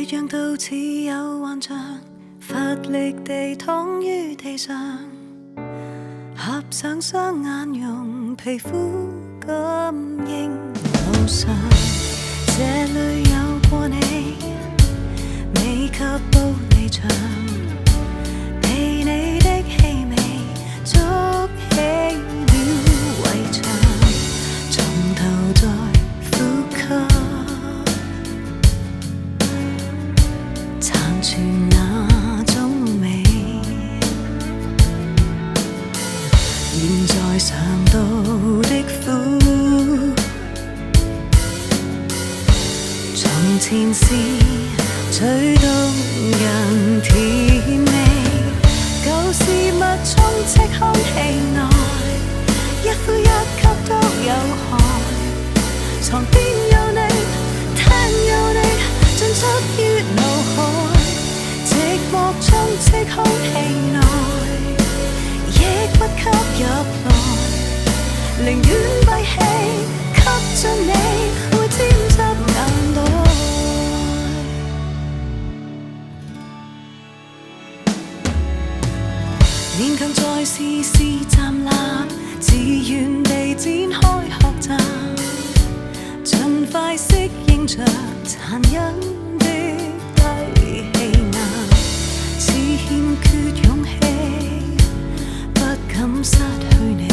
血氧到似有幻象，乏力地躺於地上，合上雙眼，用皮膚感應路上。這裏有過你，未及到離場，被你的氣味築起了圍牆，從頭再呼吸，殘存那種美。現在嘗到的苦，從前是最動人甜味，舊事物充斥空氣內，一呼一吸都有害。床邊有你，廳有你，進出於腦海，寂寞充斥空氣內，亦不吸入來，寧願閉氣吸進你，會沾濕眼袋。勉強再試試站立，自願地展開學習，盡快適應着殘忍的低氣壓，似欠缺勇氣，不敢失去你。